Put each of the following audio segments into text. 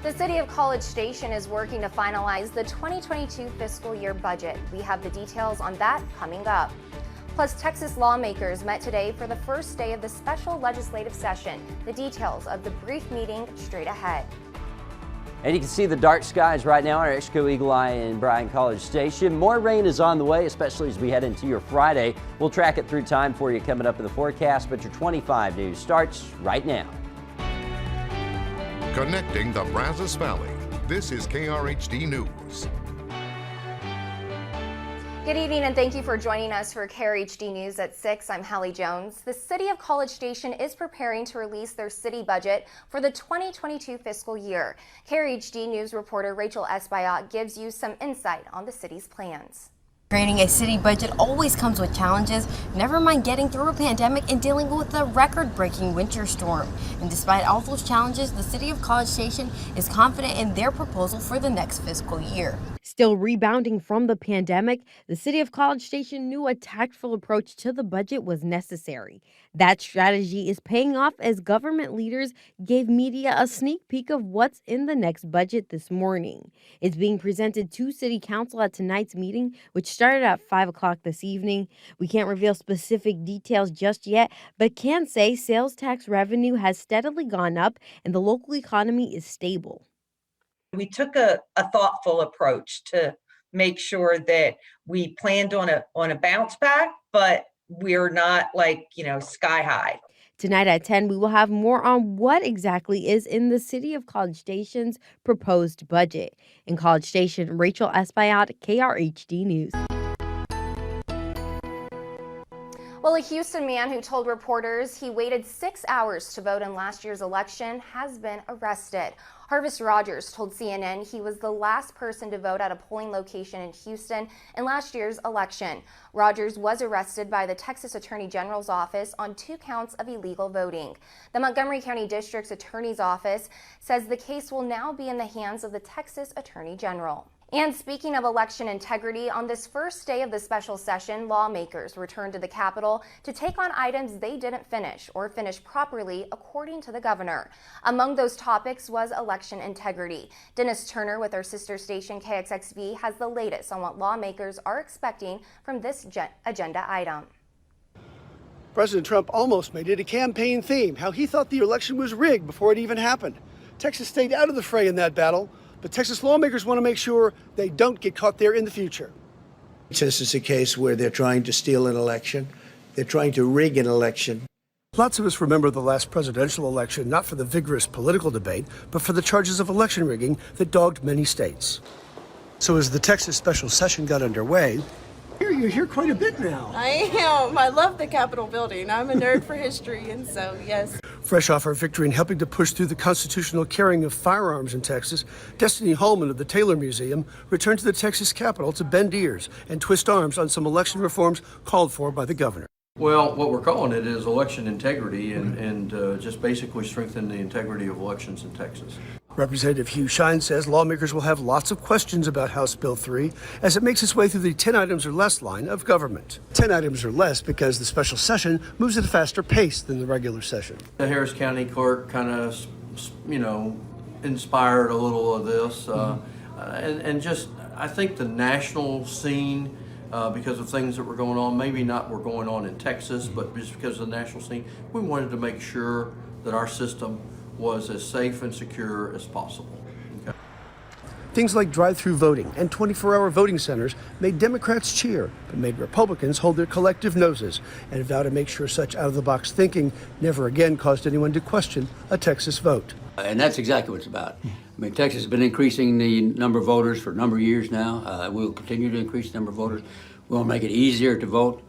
The City of College Station is working to finalize the 2022 fiscal year budget. We have the details on that coming up. Plus, Texas lawmakers met today for the first day of the special legislative session. The details of the brief meeting straight ahead. And you can see the dark skies right now on our Exco Eagle Eye in Bryan College Station. More rain is on the way, especially as we head into your Friday. We'll track it through time for you coming up in the forecast, but your 25 news starts right now. Connecting the Brazos Valley, this is KRHD News. Good evening and thank you for joining us for KRHD News at 6. I'm Hallie Jones. The City of College Station is preparing to release their city budget for the 2022 fiscal year. KRHD News reporter Rachel Esbayat gives you some insight on the city's plans. Creating a city budget always comes with challenges, never mind getting through a pandemic and dealing with a record-breaking winter storm. And despite all those challenges, the City of College Station is confident in their proposal for the next fiscal year. Still rebounding from the pandemic, the City of College Station knew a tactful approach to the budget was necessary. That strategy is paying off as government leaders gave media a sneak peek of what's in the next budget this morning. It's being presented to City Council at tonight's meeting, which started at 5 o'clock this evening. We can't reveal specific details just yet, but can say sales tax revenue has steadily gone up and the local economy is stable. We took a thoughtful approach to make sure that we planned on a bounce back, but we're not sky high. Tonight at 10, we will have more on what exactly is in the City of College Station's proposed budget. In College Station, Rachel Esbayat, KRHD News. Well, a Houston man who told reporters he waited 6 hours to vote in last year's election has been arrested. Harvest Rogers told CNN he was the last person to vote at a polling location in Houston in last year's election. Rogers was arrested by the Texas Attorney General's office on 2 counts of illegal voting. The Montgomery County District's Attorney's Office says the case will now be in the hands of the Texas Attorney General. And speaking of election integrity, on this first day of the special session, lawmakers returned to the Capitol to take on items they didn't finish or finish properly, according to the governor. Among those topics was election integrity. Dennis Turner with our sister station KXXV has the latest on what lawmakers are expecting from this agenda item. President Trump almost made it a campaign theme, how he thought the election was rigged before it even happened. Texas stayed out of the fray in that battle, but Texas lawmakers want to make sure they don't get caught there in the future. This is a case where they're trying to steal an election. They're trying to rig an election. Lots of us remember the last presidential election not for the vigorous political debate, but for the charges of election rigging that dogged many states. So as the Texas special session got underway, you're here quite a bit now. I am. I love the Capitol building. I'm a nerd for history, and so, yes. Fresh off her victory in helping to push through the constitutional carrying of firearms in Texas, Destiny Hallman of the Taylor Museum returned to the Texas Capitol to bend ears and twist arms on some election reforms called for by the governor. Well, what we're calling it is election integrity and just basically strengthen the integrity of elections in Texas. Representative Hugh Shine says lawmakers will have lots of questions about House Bill 3 as it makes its way through the 10 items or less line of government. 10 items or less because the special session moves at a faster pace than the regular session. The Harris County clerk kind of, inspired a little of this. And just, I think the national scene, because of things that were going on, maybe not were going on in Texas, but just because of the national scene, we wanted to make sure that our system was as safe and secure as possible. Okay. Things like drive-through voting and 24-hour voting centers made Democrats cheer, but made Republicans hold their collective noses and vow to make sure such out-of-the-box thinking never again caused anyone to question a Texas vote. And that's exactly what it's about. I mean, Texas has been increasing the number of voters for a number of years now. We'll continue to increase the number of voters. We'll make it easier to vote,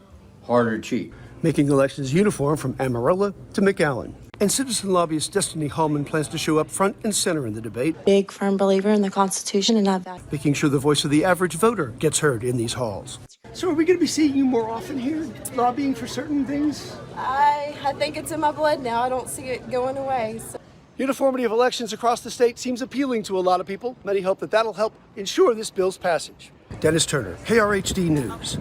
harder to cheat. Making elections uniform from Amarillo to McAllen. And citizen lobbyist Destiny Hallman plans to show up front and center in the debate. Big, firm believer in the Constitution and not that. Making sure the voice of the average voter gets heard in these halls. So are we going to be seeing you more often here, lobbying for certain things? I think it's in my blood now. I don't see it going away. So. Uniformity of elections across the state seems appealing to a lot of people. Many hope that that'll help ensure this bill's passage. Dennis Turner, KRHD News.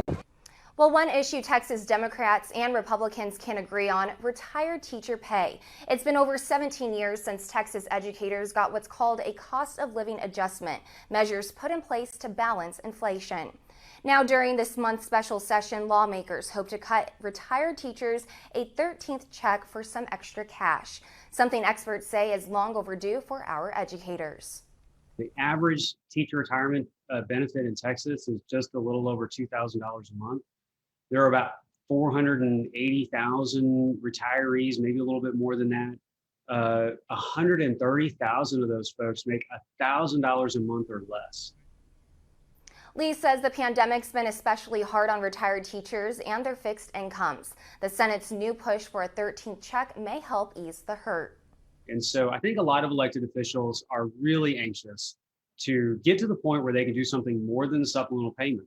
Well, one issue Texas Democrats and Republicans can agree on: retired teacher pay. It's been over 17 years since Texas educators got what's called a cost of living adjustment, measures put in place to balance inflation. Now, during this month's special session, lawmakers hope to cut retired teachers a 13th check for some extra cash, something experts say is long overdue for our educators. The average teacher retirement benefit in Texas is just a little over $2,000 a month. There are about 480,000 retirees, maybe a little bit more than that. 130,000 of those folks make $1,000 a month or less. Lee says the pandemic's been especially hard on retired teachers and their fixed incomes. The Senate's new push for a 13th check may help ease the hurt. And so I think a lot of elected officials are really anxious to get to the point where they can do something more than supplemental payment.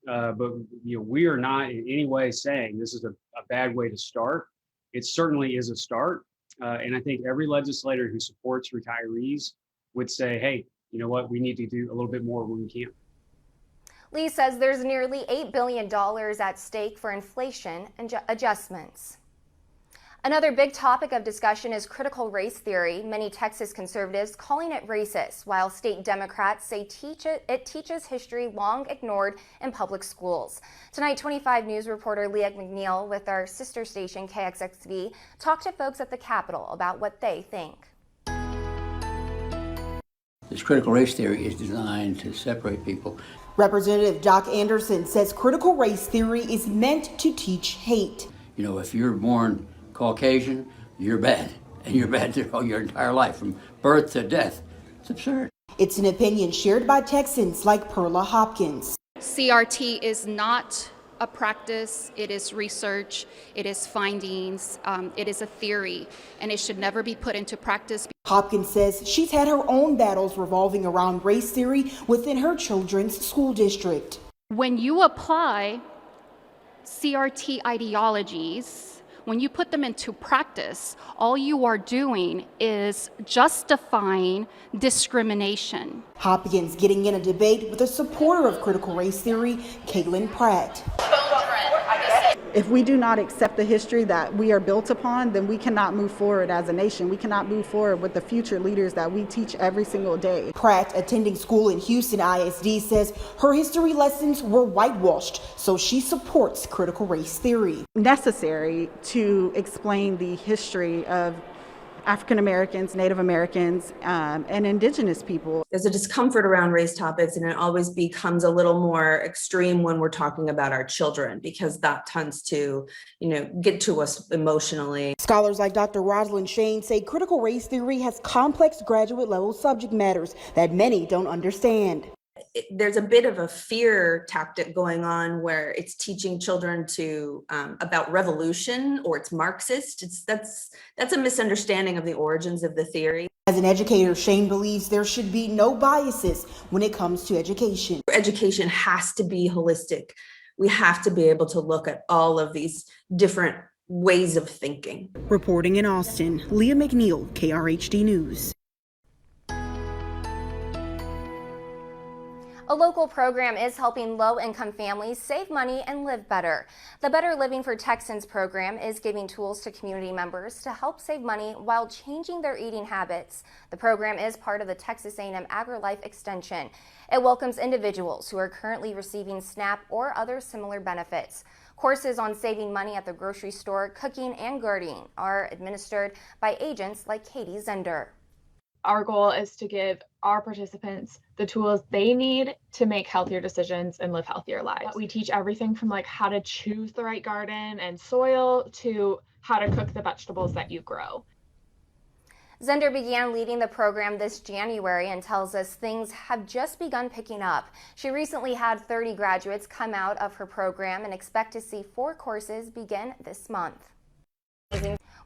But we are not in any way saying this is a bad way to start. It certainly is a start. And I think every legislator who supports retirees would say, hey, you know what, we need to do a little bit more when we can. Lee says there's nearly $8 billion at stake for inflation and adjustments. Another big topic of discussion is critical race theory, many Texas conservatives calling it racist, while state Democrats say it teaches history long ignored in public schools. Tonight, 25 News reporter Leah McNeil with our sister station KXXV talked to folks at the Capitol about what they think. This critical race theory is designed to separate people. Representative Doc Anderson says critical race theory is meant to teach hate. You know, if you're born Caucasian, you're bad, and you're bad your entire life, from birth to death. It's absurd. It's an opinion shared by Texans like Perla Hopkins. CRT is not a practice, it is research, it is findings, it is a theory, and it should never be put into practice. Hopkins says she's had her own battles revolving around race theory within her children's school district. When you apply CRT ideologies, when you put them into practice, all you are doing is justifying discrimination. Hopkins getting in a debate with a supporter of critical race theory, Caitlin Pratt. If we do not accept the history that we are built upon, then we cannot move forward as a nation. We cannot move forward with the future leaders that we teach every single day. Pratt, attending school in Houston ISD, says her history lessons were whitewashed, so she supports critical race theory. Necessary to explain the history of African Americans, Native Americans, and Indigenous people. There's a discomfort around race topics, and it always becomes a little more extreme when we're talking about our children, because that tends to, get to us emotionally. Scholars like Dr. Rosalind Shane say critical race theory has complex graduate level subject matters that many don't understand. There's a bit of a fear tactic going on where it's teaching children to about revolution, or it's Marxist. That's a misunderstanding of the origins of the theory. As an educator, Shane believes there should be no biases when it comes to education. Education has to be holistic. We have to be able to look at all of these different ways of thinking. Reporting in Austin, Leah McNeil, KRHD News. A local program is helping low-income families save money and live better. The Better Living for Texans program is giving tools to community members to help save money while changing their eating habits. The program is part of the Texas A&M AgriLife Extension. It welcomes individuals who are currently receiving SNAP or other similar benefits. Courses on saving money at the grocery store, cooking, and gardening are administered by agents like Katie Zender. Our goal is to give our participants the tools they need to make healthier decisions and live healthier lives. We teach everything from how to choose the right garden and soil to how to cook the vegetables that you grow. Zender began leading the program this January and tells us things have just begun picking up. She recently had 30 graduates come out of her program and expect to see 4 courses begin this month.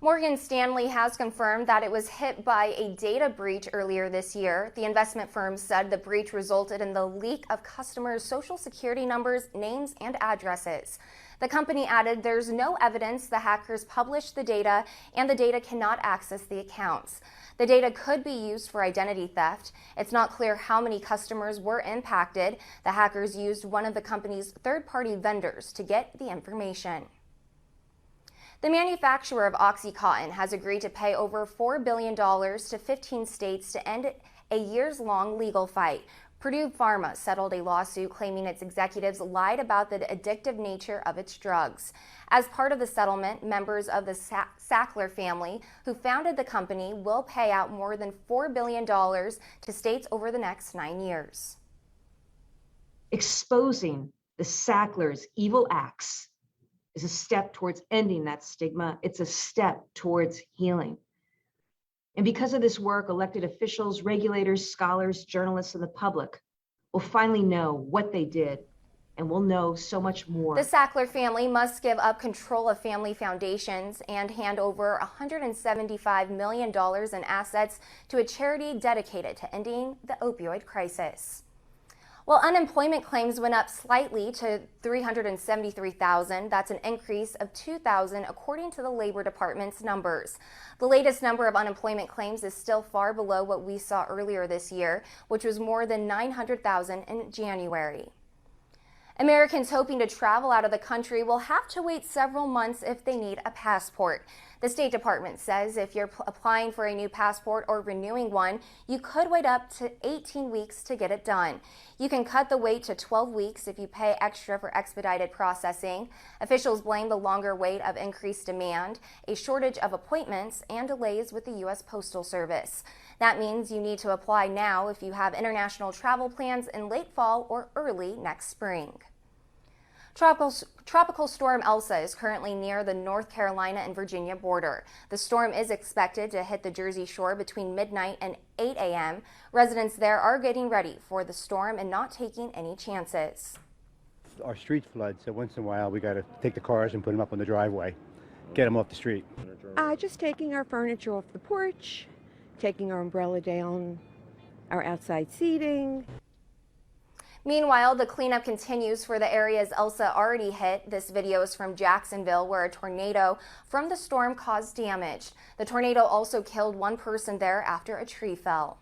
Morgan Stanley has confirmed that it was hit by a data breach earlier this year. The investment firm said the breach resulted in the leak of customers' social security numbers, names, and addresses. The company added there's no evidence the hackers published the data and the data cannot access the accounts. The data could be used for identity theft. It's not clear how many customers were impacted. The hackers used one of the company's third-party vendors to get the information. The manufacturer of OxyContin has agreed to pay over $4 billion to 15 states to end a years-long legal fight. Purdue Pharma settled a lawsuit claiming its executives lied about the addictive nature of its drugs. As part of the settlement, members of the Sackler family, who founded the company, will pay out more than $4 billion to states over the next 9 years. Exposing the Sacklers' evil acts is a step towards ending that stigma. It's a step towards healing. And because of this work, elected officials, regulators, scholars, journalists, and the public will finally know what they did, and will know so much more. The Sackler family must give up control of family foundations and hand over $175 million in assets to a charity dedicated to ending the opioid crisis. Well, unemployment claims went up slightly to 373,000. That's an increase of 2,000 according to the Labor Department's numbers. The latest number of unemployment claims is still far below what we saw earlier this year, which was more than 900,000 in January. Americans hoping to travel out of the country will have to wait several months if they need a passport. The State Department says if you're applying for a new passport or renewing one, you could wait up to 18 weeks to get it done. You can cut the wait to 12 weeks if you pay extra for expedited processing. Officials blame the longer wait of increased demand, a shortage of appointments, and delays with the U.S. Postal Service. That means you need to apply now if you have international travel plans in late fall or early next spring. Tropical Storm Elsa is currently near the North Carolina and Virginia border. The storm is expected to hit the Jersey Shore between midnight and 8 a.m. Residents there are getting ready for the storm and not taking any chances. Our streets flood, so once in a while we got to take the cars and put them up on the driveway, get them off the street. Just taking our furniture off the porch, taking our umbrella down, our outside seating. Meanwhile, the cleanup continues for the areas Elsa already hit. This video is from Jacksonville, where a tornado from the storm caused damage. The tornado also killed one person there after a tree fell.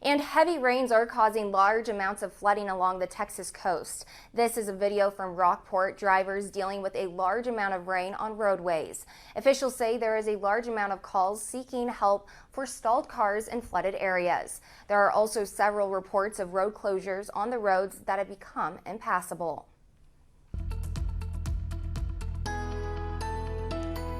And heavy rains are causing large amounts of flooding along the Texas coast. This is a video from Rockport, drivers dealing with a large amount of rain on roadways. Officials say there is a large amount of calls seeking help for stalled cars in flooded areas. There are also several reports of road closures on the roads that have become impassable.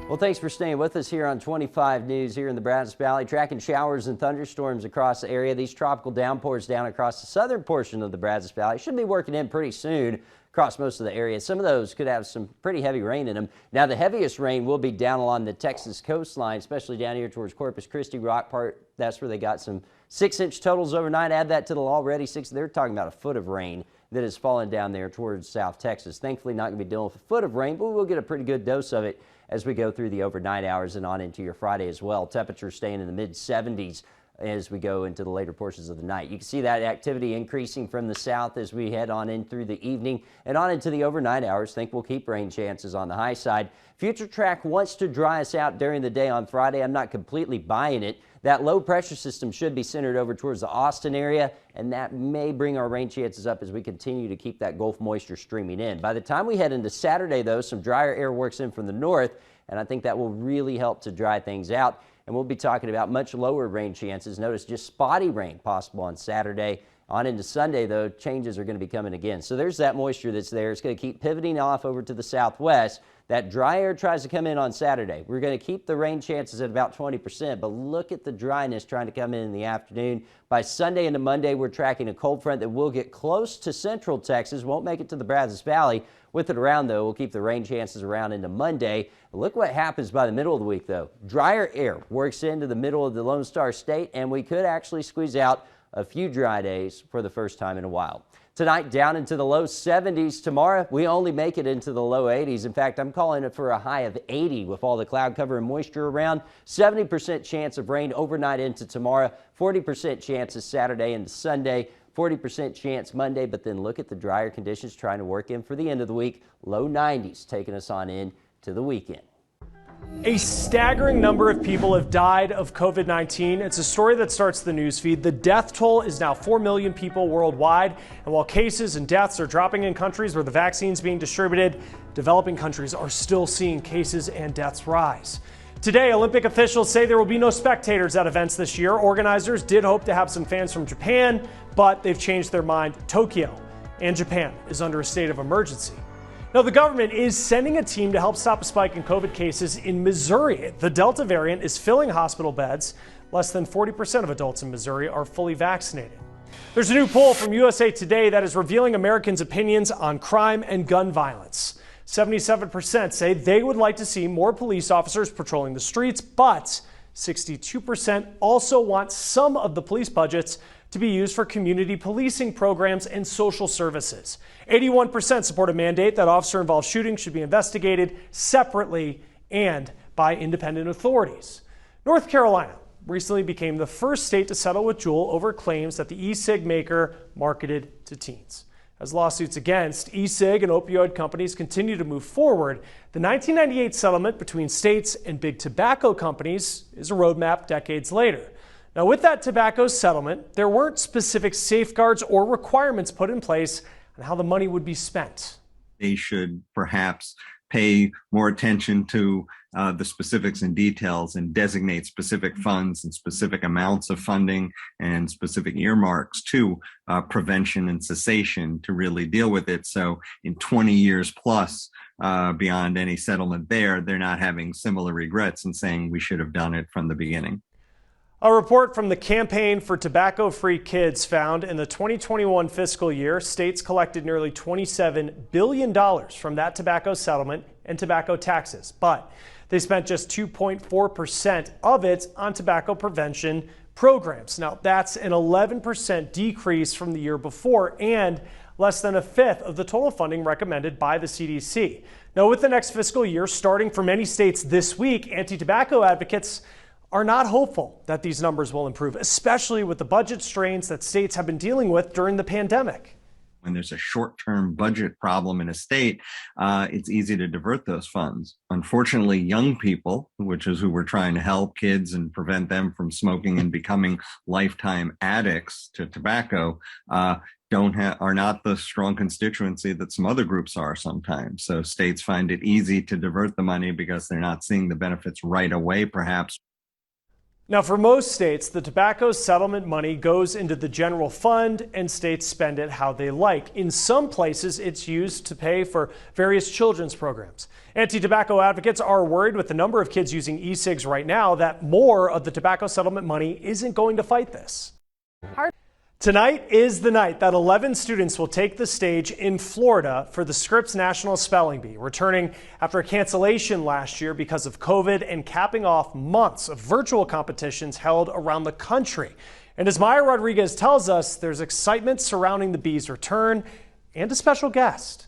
Well, thanks for staying with us here on 25 News here in the Brazos Valley. Tracking showers and thunderstorms across the area. These tropical downpours down across the southern portion of the Brazos Valley should be working in pretty soon across most of the area. Some of those could have some pretty heavy rain in them. Now, the heaviest rain will be down along the Texas coastline, especially down here towards Corpus Christi, Rockport. That's where they got some 6-inch totals overnight. Add that to the already 6. They're talking about a foot of rain that has fallen down there towards South Texas. Thankfully, not going to be dealing with a foot of rain, but we'll get a pretty good dose of it as we go through the overnight hours and on into your Friday as well. Temperatures staying in the mid-70s as we go into the later portions of the night. You can see that activity increasing from the south as we head on in through the evening and on into the overnight hours. Think we'll keep rain chances on the high side. Future track wants to dry us out during the day on Friday. I'm not completely buying it. That low pressure system should be centered over towards the Austin area, and that may bring our rain chances up as we continue to keep that Gulf moisture streaming in. By the time we head into Saturday, though, some drier air works in from the north, and I think that will really help to dry things out. And we'll be talking about much lower rain chances. Notice just spotty rain possible on Saturday. On into Sunday, though, changes are going to be coming again. So there's that moisture that's there. It's going to keep pivoting off over to the southwest. That dry air tries to come in on Saturday. We're going to keep the rain chances at about 20%, but look at the dryness trying to come in the afternoon. By Sunday into Monday, we're tracking a cold front that will get close to central Texas, won't make it to the Brazos Valley. With it around, though, we'll keep the rain chances around into Monday. Look what happens by the middle of the week, though. Drier air works into the middle of the Lone Star State, and we could actually squeeze out a few dry days for the first time in a while. Tonight, down into the low 70s. Tomorrow, we only make it into the low 80s. In fact, I'm calling it for a high of 80 with all the cloud cover and moisture around. 70% chance of rain overnight into tomorrow. 40% chances Saturday into Sunday. 40% chance Monday. But then look at the drier conditions trying to work in for the end of the week. Low 90s taking us on in to the weekend. A staggering number of people have died of COVID-19. It's a story that starts the news feed. The death toll is now 4 million people worldwide. And while cases and deaths are dropping in countries where the vaccine's being distributed, developing countries are still seeing cases and deaths rise. Today, Olympic officials say there will be no spectators at events this year. Organizers did hope to have some fans from Japan, but they've changed their mind. Tokyo and Japan is under a state of emergency. Now, the government is sending a team to help stop a spike in COVID cases in Missouri. The Delta variant is filling hospital beds. Less than 40% of adults in Missouri are fully vaccinated. There's a new poll from USA Today that is revealing Americans' opinions on crime and gun violence. 77% say they would like to see more police officers patrolling the streets, but 62% also want some of the police budgets to be used for community policing programs and social services. 81% support a mandate that officer-involved shootings should be investigated separately and by independent authorities. North Carolina recently became the first state to settle with Juul over claims that the e-cig maker marketed to teens. As lawsuits against e-cig and opioid companies continue to move forward, the 1998 settlement between states and big tobacco companies is a roadmap decades later. Now, with that tobacco settlement, there weren't specific safeguards or requirements put in place on how the money would be spent. They should perhaps pay more attention to the specifics and details and designate specific funds and specific amounts of funding and specific earmarks to prevention and cessation to really deal with it. So in 20 years plus, beyond any settlement there, they're not having similar regrets and saying we should have done it from the beginning. A report from the Campaign for Tobacco-Free Kids found in the 2021 fiscal year, states collected nearly $27 billion from that tobacco settlement and tobacco taxes, but they spent just 2.4% of it on tobacco prevention programs. Now, that's an 11% decrease from the year before and less than a fifth of the total funding recommended by the CDC. Now, with the next fiscal year starting for many states this week, anti-tobacco advocates are not hopeful that these numbers will improve, especially with the budget strains that states have been dealing with during the pandemic. When there's a short-term budget problem in a state, it's easy to divert those funds. Unfortunately, young people, which is who we're trying to help, kids, and prevent them from smoking and becoming lifetime addicts to tobacco, are not the strong constituency that some other groups are sometimes. So states find it easy to divert the money because they're not seeing the benefits right away, perhaps. Now, for most states, the tobacco settlement money goes into the general fund and states spend it how they like. In some places, it's used to pay for various children's programs. Anti-tobacco advocates are worried with the number of kids using e-cigs right now that more of the tobacco settlement money isn't going to fight this. Tonight is the night that 11 students will take the stage in Florida for the Scripps National Spelling Bee, returning after a cancellation last year because of COVID and capping off months of virtual competitions held around the country. And as Maya Rodriguez tells us, there's excitement surrounding the bee's return and a special guest.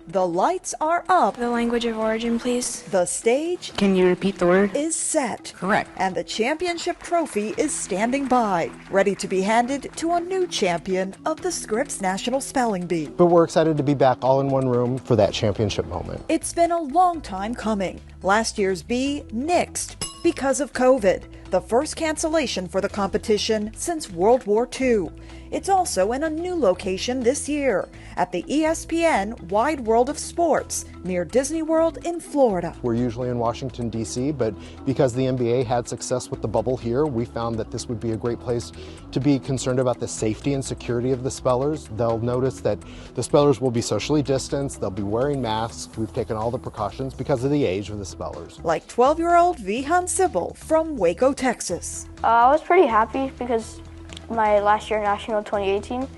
The lights are up. The language of origin, please. The stage, Can you repeat the word? is set. Correct. And the championship trophy is standing by, ready to be handed to a new champion of the Scripps National Spelling Bee. But we're excited to be back all in one room for that championship moment. It's been a long time coming. Last year's bee nixed because of COVID, the first cancellation for the competition since World War II. It's also in a new location this year at the ESPN Wide World of Sports near Disney World in Florida. We're usually in Washington, D.C., but because the NBA had success with the bubble here, we found that this would be a great place to be concerned about the safety and security of the spellers. They'll notice that the spellers will be socially distanced, they'll be wearing masks. We've taken all the precautions because of the age of the spellers. Like 12-year-old Vihan Sybil from Waco, Texas. I was pretty happy because my last year national 2018,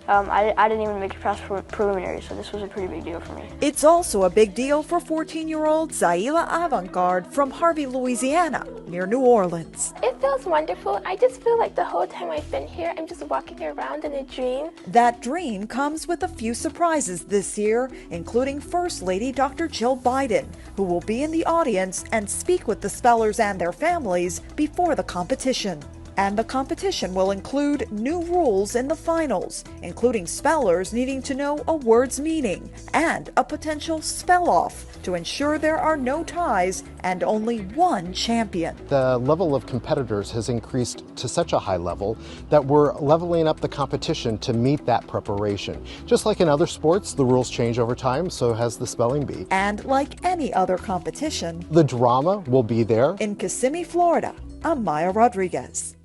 I didn't even make it past preliminary, so this was a pretty big deal for me. It's also a big deal for 14-year-old Zaila Avantgarde from Harvey, Louisiana, near New Orleans. It feels wonderful. I just feel like the whole time I've been here, I'm just walking around in a dream. That dream comes with a few surprises this year, including First Lady Dr. Jill Biden, who will be in the audience and speak with the spellers and their families before the competition. And the competition will include new rules in the finals, including spellers needing to know a word's meaning and a potential spell-off to ensure there are no ties and only one champion. The level of competitors has increased to such a high level that we're leveling up the competition to meet that preparation. Just like in other sports, the rules change over time, so has the spelling bee. And like any other competition, the drama will be there. In Kissimmee, Florida, I'm Maya Rodriguez.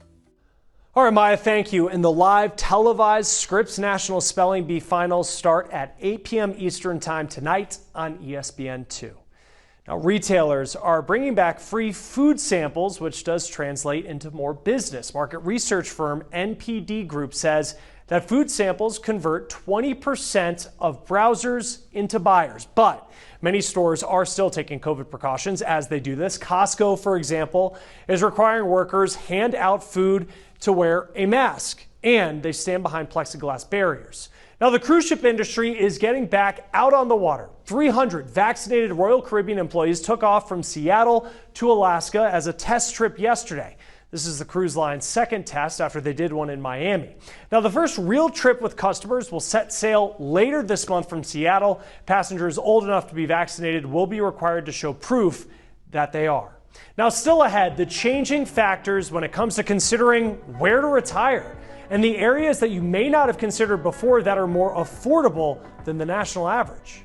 All right, Maya, thank you. And the live televised Scripps National Spelling Bee Finals start at 8 p.m. Eastern Time tonight on ESPN2. Now, retailers are bringing back free food samples, which does translate into more business. Market research firm NPD Group says that food samples convert 20% of browsers into buyers. But many stores are still taking COVID precautions as they do this. Costco, for example, is requiring workers hand out food to wear a mask, and they stand behind plexiglass barriers. Now, the cruise ship industry is getting back out on the water. 300 vaccinated Royal Caribbean employees took off from Seattle to Alaska as a test trip yesterday. This is the cruise line's second test after they did one in Miami. Now, the first real trip with customers will set sail later this month from Seattle. Passengers old enough to be vaccinated will be required to show proof that they are. Now, still ahead, the changing factors when it comes to considering where to retire and the areas that you may not have considered before that are more affordable than the national average.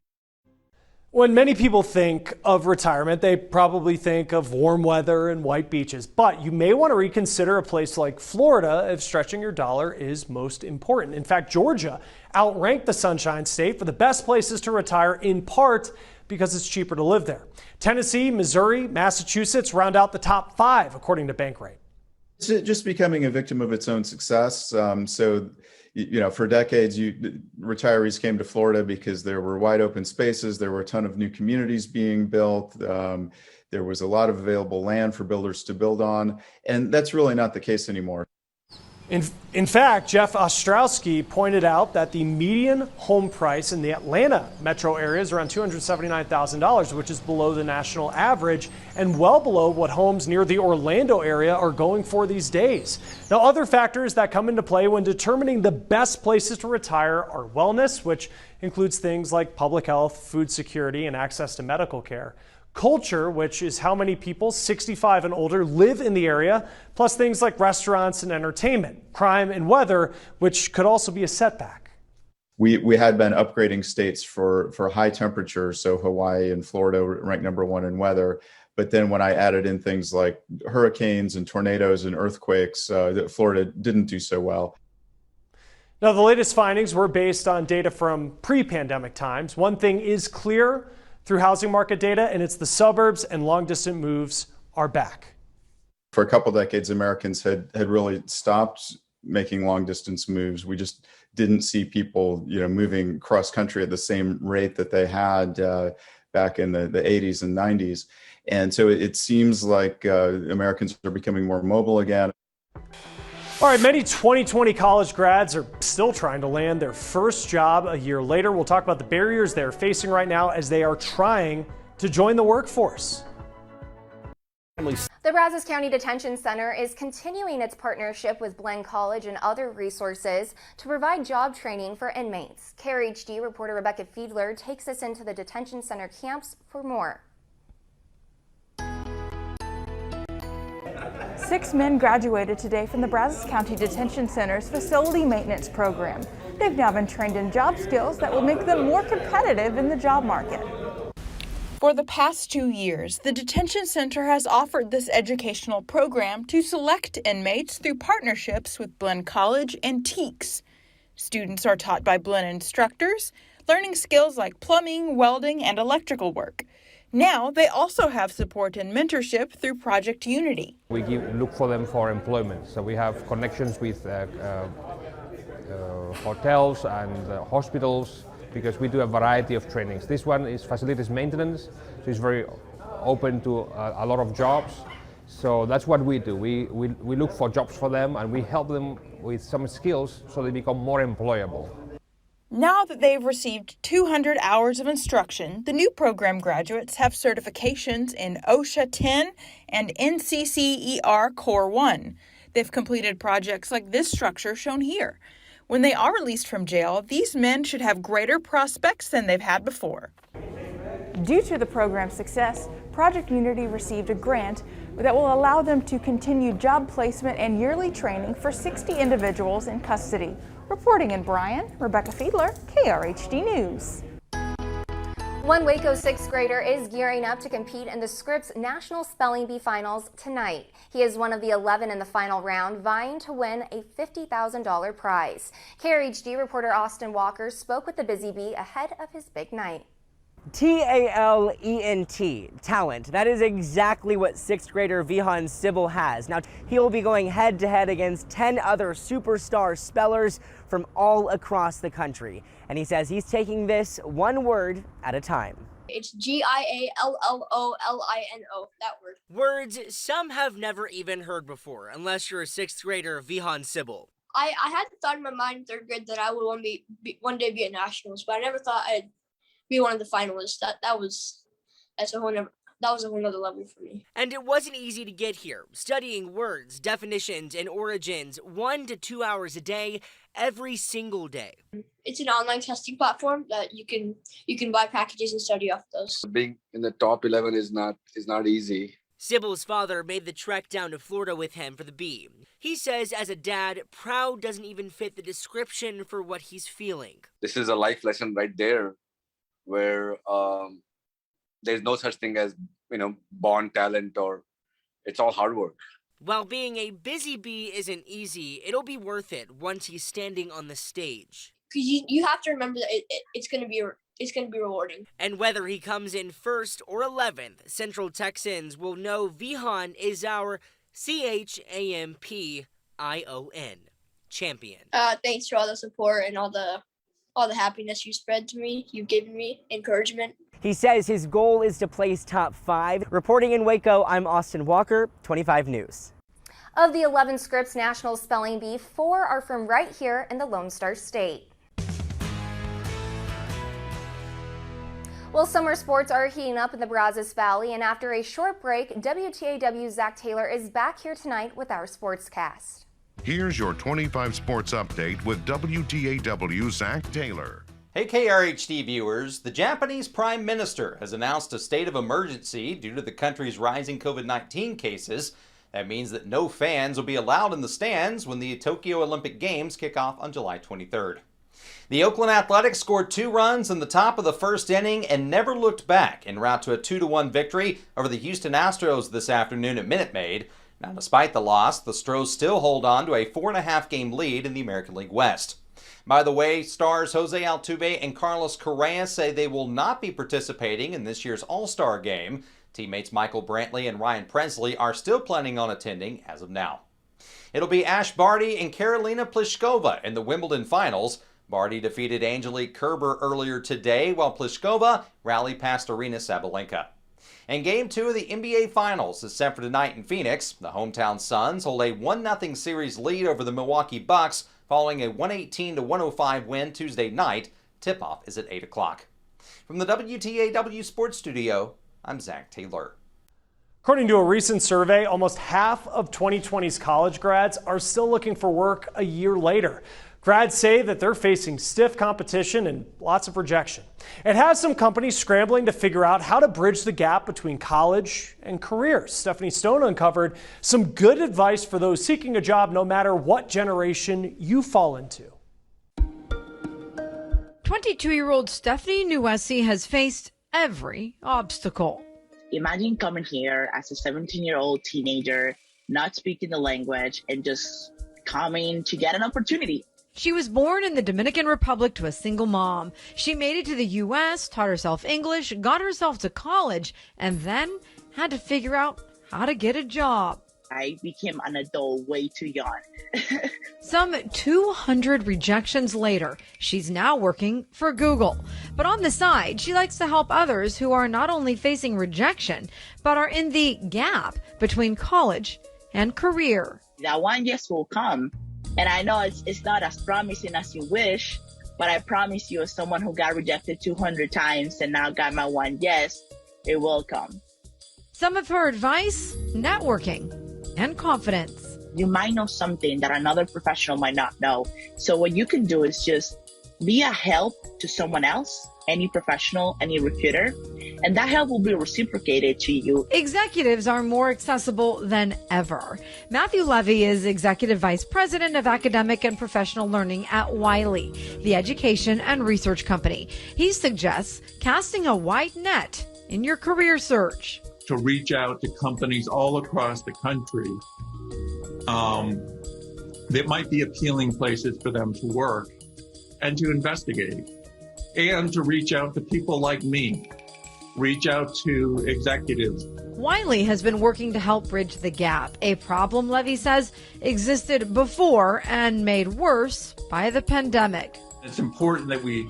When many people think of retirement, they probably think of warm weather and white beaches, but you may want to reconsider a place like Florida if stretching your dollar is most important. In fact, Georgia outranked the Sunshine State for the best places to retire, in part because it's cheaper to live there. Tennessee, Missouri, Massachusetts round out the top 5, according to Bankrate. It's just becoming a victim of its own success. For decades, retirees came to Florida because there were wide open spaces. There were a ton of new communities being built. There was a lot of available land for builders to build on. And that's really not the case anymore. In fact, Jeff Ostrowski pointed out that the median home price in the Atlanta metro area is around $279,000, which is below the national average and well below what homes near the Orlando area are going for these days. Now, other factors that come into play when determining the best places to retire are wellness, which includes things like public health, food security, and access to medical care. Culture, which is how many people 65 and older live in the area, plus things like restaurants and entertainment. Crime and weather, which could also be a setback. We had been upgrading states for high temperature, so Hawaii and Florida ranked number 1 in weather. But then when I added in things like hurricanes and tornadoes and earthquakes, Florida didn't do so well. Now, the latest findings were based on data from pre-pandemic times. One thing is clear through housing market data, and it's the suburbs and long-distance moves are back. For a couple decades, Americans had really stopped making long-distance moves. We just didn't see people, moving cross-country at the same rate that they had back in the 80s and 90s. And so it seems like Americans are becoming more mobile again. All right, many 2020 college grads are still trying to land their first job a year later. We'll talk about the barriers they're facing right now as they are trying to join the workforce. The Brazos County Detention Center is continuing its partnership with Blinn College and other resources to provide job training for inmates. KRHD reporter Rebecca Fiedler takes us into the detention center camps for more. 6 men graduated today from the Brazos County Detention Center's facility maintenance program. They've now been trained in job skills that will make them more competitive in the job market. For the past 2 years, the detention center has offered this educational program to select inmates through partnerships with Blinn College and TEACS. Students are taught by Blinn instructors, learning skills like plumbing, welding, and electrical work. Now, they also have support and mentorship through Project Unity. We look for them for employment, so we have connections with hotels and hospitals, because we do a variety of trainings. This one is facilities maintenance, so it's very open to a lot of jobs. So that's what we do. We look for jobs for them and we help them with some skills so they become more employable. Now that they've received 200 hours of instruction, the new program graduates have certifications in OSHA 10 and NCCER Core 1. They've completed projects like this structure shown here. When they are released from jail, these men should have greater prospects than they've had before. Due to the program's success, Project Unity received a grant that will allow them to continue job placement and yearly training for 60 individuals in custody. Reporting in Bryan, Rebecca Fiedler, KRHD News. One Waco sixth grader is gearing up to compete in the Scripps National Spelling Bee Finals tonight. He is one of the 11 in the final round, vying to win a $50,000 prize. KRHD reporter Austin Walker spoke with the Busy Bee ahead of his big night. T-A-L-E-N-T, talent. That is exactly what sixth grader Vihan Sybil has. Now, he will be going head-to-head against 10 other superstar spellers from all across the country. And he says he's taking this one word at a time. It's G-I-A-L-L-O-L-I-N-O, that word. Words some have never even heard before, unless you're a sixth grader Vihan Sybil. I had the thought in my mind in third grade that I would one day be at nationals, but I never thought I'd be one of the finalists. That was a whole nother level for me. And it wasn't easy to get here. Studying words, definitions, and origins 1 to 2 hours a day, every single day. It's an online testing platform that you can buy packages and study off those. Being in the top 11 is not easy. Sybil's father made the trek down to Florida with him for the bee. He says as a dad, proud doesn't even fit the description for what he's feeling. This is a life lesson right there, where there's no such thing as, born talent, or it's all hard work. While being a busy bee isn't easy, it'll be worth it once he's standing on the stage. Because you have to remember that it's going to be rewarding. And whether he comes in first or 11th, Central Texans will know Vihan is our CHAMPION champion. Thanks for all the support and all the happiness you spread to me. You've given me encouragement. He says his goal is to place top 5. Reporting in Waco, I'm Austin Walker, 25 News. Of the 11 Scripps National Spelling Bee, 4 are from right here in the Lone Star State. Well, summer sports are heating up in the Brazos Valley, and after a short break, WTAW's Zach Taylor is back here tonight with our Sportscast. Here's your 25 Sports Update with WTAW's Zach Taylor. Hey KRHD viewers, the Japanese Prime Minister has announced a state of emergency due to the country's rising COVID-19 cases. That means that no fans will be allowed in the stands when the Tokyo Olympic Games kick off on July 23rd. The Oakland Athletics scored 2 runs in the top of the first inning and never looked back en route to a 2-1 victory over the Houston Astros this afternoon at Minute Maid. Now, despite the loss, the Stros still hold on to a 4.5-game lead in the American League West. By the way, stars Jose Altuve and Carlos Correa say they will not be participating in this year's All-Star Game. Teammates Michael Brantley and Ryan Presley are still planning on attending as of now. It'll be Ash Barty and Karolina Pliskova in the Wimbledon Finals. Barty defeated Angelique Kerber earlier today, while Pliskova rallied past Aryna Sabalenka. And Game 2 of the NBA Finals is set for tonight in Phoenix. The hometown Suns hold a 1-0 series lead over the Milwaukee Bucks following a 118-105 win Tuesday night. Tip-off is at 8 o'clock. From the WTAW Sports Studio, I'm Zach Taylor. According to a recent survey, almost half of 2020's college grads are still looking for work a year later. Grads say that they're facing stiff competition and lots of rejection. It has some companies scrambling to figure out how to bridge the gap between college and careers. Stephanie Stone uncovered some good advice for those seeking a job no matter what generation you fall into. 22-year-old Stephanie Nuesi has faced every obstacle. Imagine coming here as a 17-year-old teenager, not speaking the language, and just coming to get an opportunity. She was born in the Dominican Republic to a single mom. She made it to the U.S., taught herself English, got herself to college, and then had to figure out how to get a job. I became an adult way too young. Some 200 rejections later, she's now working for Google. But on the side, she likes to help others who are not only facing rejection, but are in the gap between college and career. That one yes will come. And I know it's not as promising as you wish, but I promise you, as someone who got rejected 200 times and now got my one yes, it will come. Some of her advice, networking and confidence. You might know something that another professional might not know. So what you can do is just be a help to someone else, any professional, any recruiter, and that help will be reciprocated to you. Executives are more accessible than ever. Matthew Levy is Executive Vice President of Academic and Professional Learning at Wiley, the education and research company. He suggests casting a wide net in your career search. To reach out to companies all across the country that might be appealing places for them to work and to investigate, and to reach out to people like me, reach out to executives. Wiley has been working to help bridge the gap, a problem Levy says existed before and made worse by the pandemic. It's important that we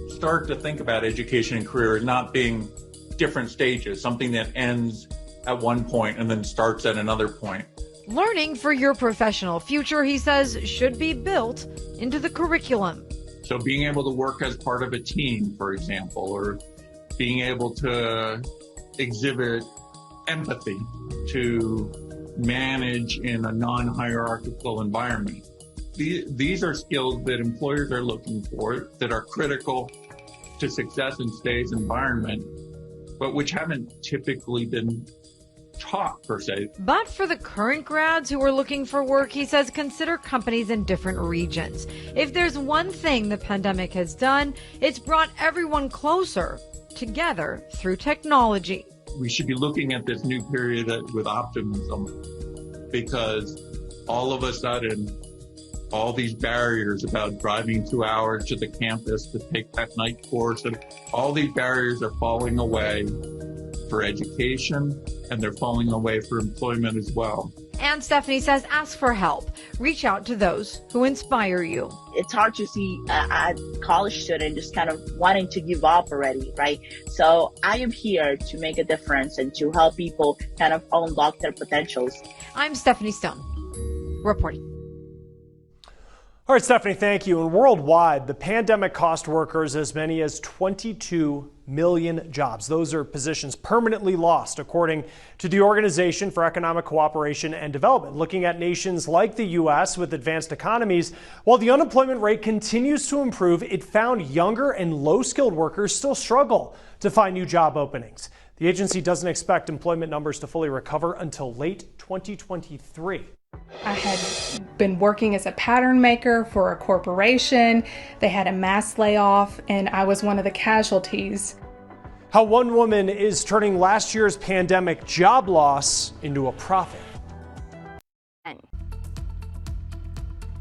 start to think about education and career as not being different stages, something that ends at one point and then starts at another point. Learning for your professional future, he says, should be built into the curriculum. So being able to work as part of a team, for example, or being able to exhibit empathy, to manage in a non-hierarchical environment. These are skills that employers are looking for, that are critical to success in today's environment, but which haven't typically been taught per se. But for the current grads who are looking for work, he says, consider companies in different regions. If there's one thing the pandemic has done, it's brought everyone closer together through technology. We should be looking at this new period with optimism, because all of a sudden, all these barriers about driving 2 hours to the campus to take that night course, and all these barriers are falling away for education, and they're falling away for employment as well. And Stephanie says, ask for help. Reach out to those who inspire you. It's hard to see a college student just kind of wanting to give up already, right? So I am here to make a difference and to help people kind of unlock their potentials. I'm Stephanie Stone, reporting. All right, Stephanie, thank you. And worldwide, the pandemic cost workers as many as 22 million jobs. Those are positions permanently lost, according to the Organization for Economic Cooperation and Development. Looking at nations like the U.S. with advanced economies, while the unemployment rate continues to improve, it found younger and low-skilled workers still struggle to find new job openings. The agency doesn't expect employment numbers to fully recover until late 2023. I had been working as a pattern maker for a corporation. They had a mass layoff, and I was one of the casualties. How one woman is turning last year's pandemic job loss into a profit.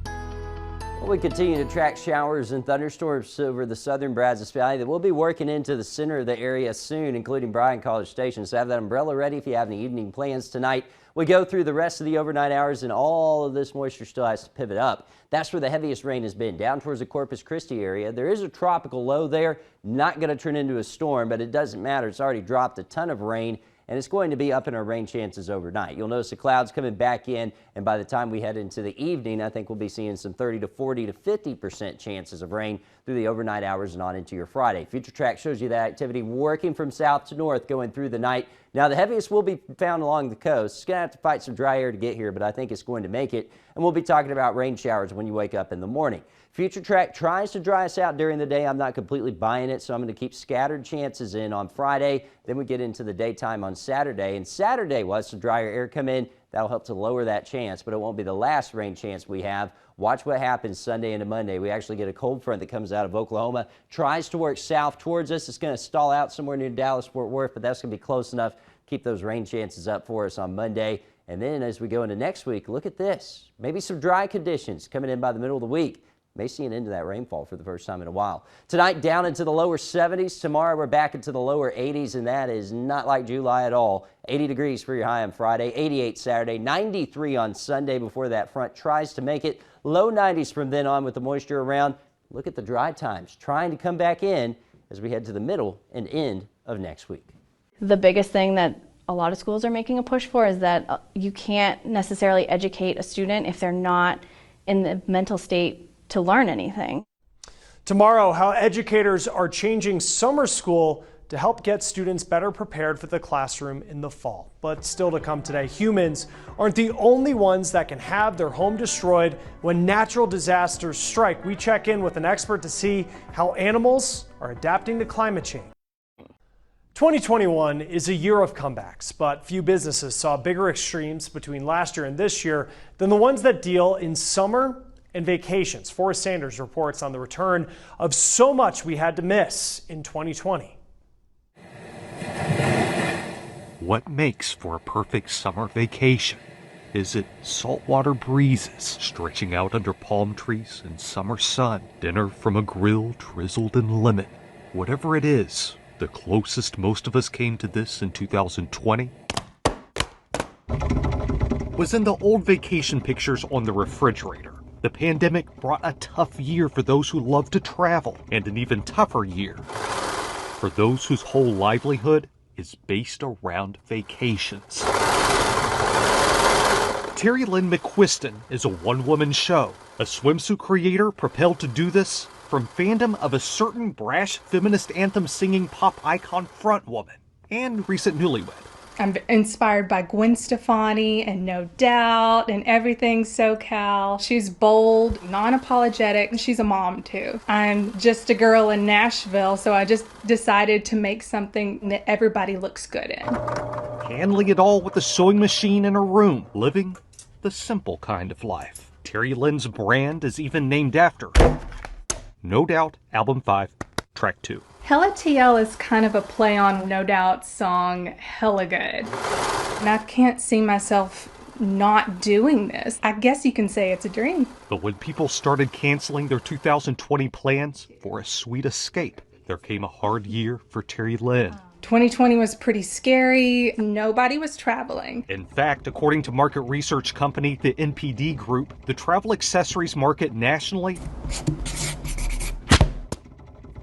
Well, we continue to track showers and thunderstorms over the southern Brazos Valley that will be working into the center of the area soon, including Bryan College Station. So have that umbrella ready if you have any evening plans tonight. We go through the rest of the overnight hours, and all of this moisture still has to pivot up. That's where the heaviest rain has been, down towards the Corpus Christi area. There is a tropical low there, not going to turn into a storm, but it doesn't matter. It's already dropped a ton of rain, and it's going to be up in our rain chances overnight. You'll notice the clouds coming back in, and by the time we head into the evening, I think we'll be seeing some 30 to 40 to 50% chances of rain through the overnight hours and on into your Friday. Future Track shows you that activity working from south to north going through the night. Now, the heaviest will be found along the coast. It's going to have to fight some dry air to get here, but I think it's going to make it. And we'll be talking about rain showers when you wake up in the morning. Future Track tries to dry us out during the day. I'm not completely buying it, so I'm going to keep scattered chances in on Friday. Then we get into the daytime on Saturday. And Saturday, we'll have some drier air come in. That'll help to lower that chance, but it won't be the last rain chance we have. Watch what happens Sunday into Monday. We actually get a cold front that comes out of Oklahoma, tries to work south towards us. It's going to stall out somewhere near Dallas, Fort Worth, but that's going to be close enough to keep those rain chances up for us on Monday. And then as we go into next week, look at this. Maybe some dry conditions coming in by the middle of the week. May see an end to that rainfall for the first time in a while. Tonight, down into the lower 70s. Tomorrow, we're back into the lower 80s, and that is not like July at all. 80 degrees for your high on Friday, 88 Saturday, 93 on Sunday before that front tries to make it. Low 90s from then on with the moisture around. Look at the dry times trying to come back in as we head to the middle and end of next week. The biggest thing that a lot of schools are making a push for is that you can't necessarily educate a student if they're not in the mental state to learn anything. Tomorrow, how educators are changing summer school to help get students better prepared for the classroom in the fall. But still to come today, humans aren't the only ones that can have their home destroyed when natural disasters strike. We check in with an expert to see how animals are adapting to climate change. 2021 is a year of comebacks, but few businesses saw bigger extremes between last year and this year than the ones that deal in summer and vacations. Forrest Sanders reports on the return of so much we had to miss in 2020. What makes for a perfect summer vacation? Is it saltwater breezes stretching out under palm trees and summer sun, dinner from a grill drizzled in lemon? Whatever it is, the closest most of us came to this in 2020 was in the old vacation pictures on the refrigerator. The pandemic brought a tough year for those who love to travel, and an even tougher year for those whose whole livelihood is based around vacations. Terry Lynn McQuiston is a one-woman show, a swimsuit creator propelled to do this from fandom of a certain brash feminist anthem-singing pop icon frontwoman and recent newlywed. I'm inspired by Gwen Stefani and No Doubt and everything SoCal. She's bold, non-apologetic. She's a mom too. I'm just a girl in Nashville, so I just decided to make something that everybody looks good in. Handling it all with a sewing machine in her room, living the simple kind of life. Terry Lynn's brand is even named after her. No Doubt, Album 5, Track 2. Hella TL is kind of a play on No Doubt's song Hella Good. And I can't see myself not doing this. I guess you can say it's a dream. But when people started canceling their 2020 plans for a sweet escape, there came a hard year for Terry Lynn. 2020 was pretty scary. Nobody was traveling. In fact, according to market research company the NPD Group, the travel accessories market nationally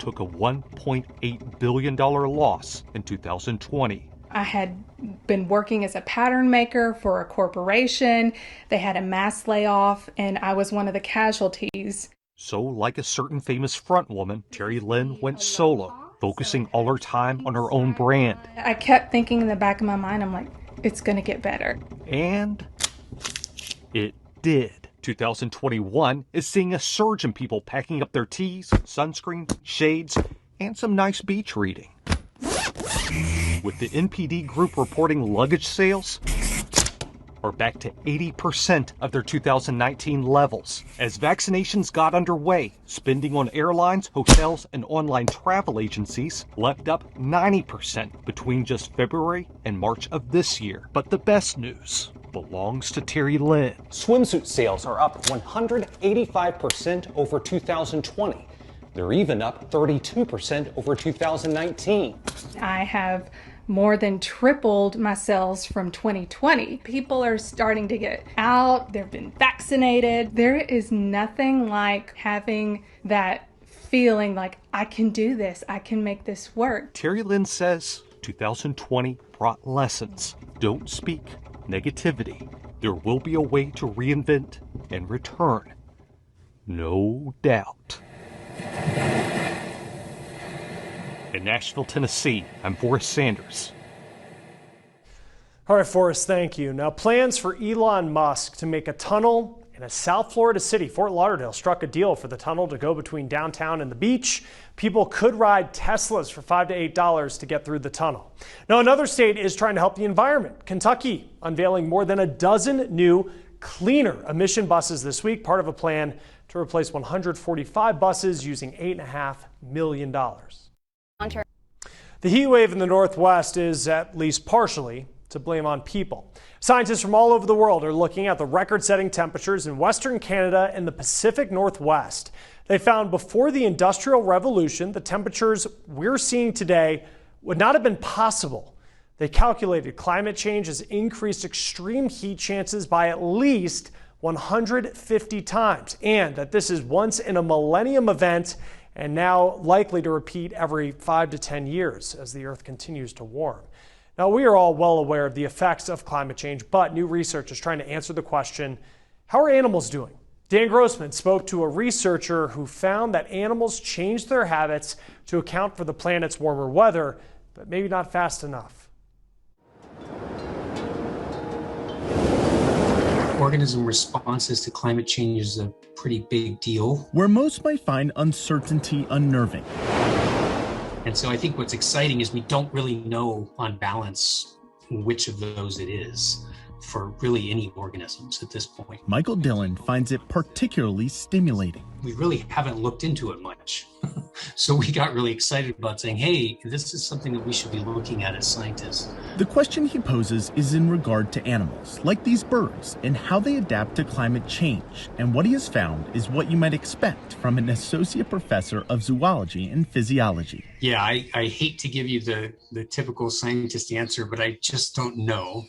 took a $1.8 billion loss in 2020. I had been working as a pattern maker for a corporation. They had a mass layoff, and I was one of the casualties. So, like a certain famous frontwoman, Terry Lynn went solo, focusing all her time on her own brand. I kept thinking in the back of my mind, I'm like, it's gonna get better. And it did. 2021 is seeing a surge in people packing up their teas, sunscreen, shades, and some nice beach reading. With the NPD Group reporting luggage sales are back to 80% of their 2019 levels. As vaccinations got underway, spending on airlines, hotels, and online travel agencies leapt up 90% between just February and March of this year. But the best news belongs to Terry Lynn. Swimsuit sales are up 185% over 2020. They're even up 32% over 2019. I have more than tripled my sales from 2020. People are starting to get out. They've been vaccinated. There is nothing like having that feeling like I can do this. I can make this work. Terry Lynn says 2020 brought lessons. Don't speak negativity. There will be a way to reinvent and return. No doubt. In Nashville, Tennessee, I'm Forrest Sanders. All right, Forrest, thank you. Now, plans for Elon Musk to make a tunnel in a South Florida city. Fort Lauderdale struck a deal for the tunnel to go between downtown and the beach. People could ride Teslas for $5 to $8 to get through the tunnel. Now, another state is trying to help the environment. Kentucky unveiling more than a dozen new cleaner emission buses this week, part of a plan to replace 145 buses using $8.5 million. The heat wave in the Northwest is at least partially to blame on people. Scientists from all over the world are looking at the record-setting temperatures in Western Canada and the Pacific Northwest. They found before the Industrial Revolution, the temperatures we're seeing today would not have been possible. They calculated climate change has increased extreme heat chances by at least 150 times, and that this is once in a millennium event and now likely to repeat every 5 to 10 years as the Earth continues to warm. Now, we are all well aware of the effects of climate change, but new research is trying to answer the question, how are animals doing? Dan Grossman spoke to a researcher who found that animals change their habits to account for the planet's warmer weather, but maybe not fast enough. Organism responses to climate change is a pretty big deal. Where most might find uncertainty unnerving. And so I think what's exciting is we don't really know on balance which of those it is for really any organisms at this point. Michael Dillon finds it particularly stimulating. We really haven't looked into it much. So we got really excited about saying, hey, this is something that we should be looking at as scientists. The question he poses is in regard to animals, like these birds, and how they adapt to climate change. And what he has found is what you might expect from an associate professor of zoology and physiology. Yeah, I hate to give you the typical scientist answer, but I just don't know.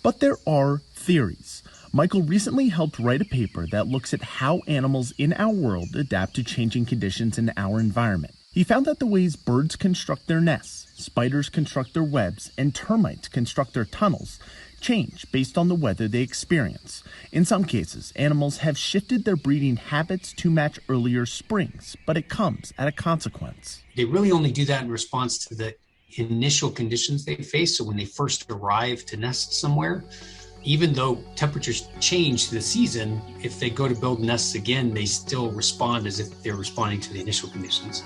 But there are theories. Michael recently helped write a paper that looks at how animals in our world adapt to changing conditions in our environment. He found that the ways birds construct their nests, spiders construct their webs, and termites construct their tunnels change based on the weather they experience. In some cases, animals have shifted their breeding habits to match earlier springs, but it comes at a consequence. They really only do that in response to the initial conditions they face. So when they first arrive to nest somewhere, even though temperatures change through the season, if they go to build nests again, they still respond as if they're responding to the initial conditions.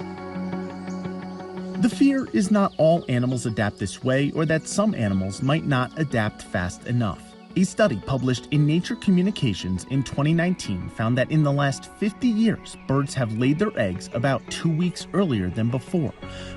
The fear is not all animals adapt this way, or that some animals might not adapt fast enough. A study published in Nature Communications in 2019 found that in the last 50 years, birds have laid their eggs about 2 weeks earlier than before,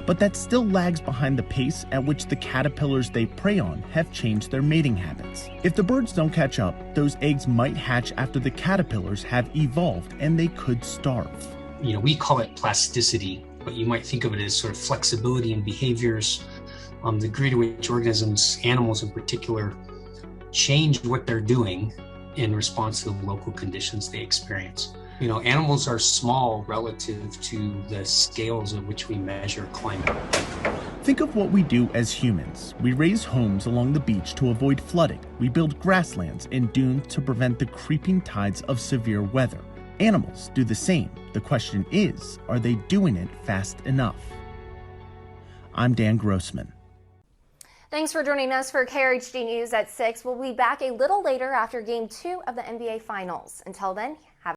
but that still lags behind the pace at which the caterpillars they prey on have changed their mating habits. If the birds don't catch up, those eggs might hatch after the caterpillars have evolved and they could starve. You know, we call it plasticity, but you might think of it as sort of flexibility in behaviors, the degree to which organisms, animals in particular, change what they're doing in response to the local conditions they experience. You know, animals are small relative to the scales at which we measure climate. Think of what we do as humans. We raise homes along the beach to avoid flooding. We build grasslands and dunes to prevent the creeping tides of severe weather. Animals do the same. The question is, are they doing it fast enough? I'm Dan Grossman. Thanks for joining us for Krhd News at 6. We'll be back a little later after Game 2 of the NBA Finals. Until then, have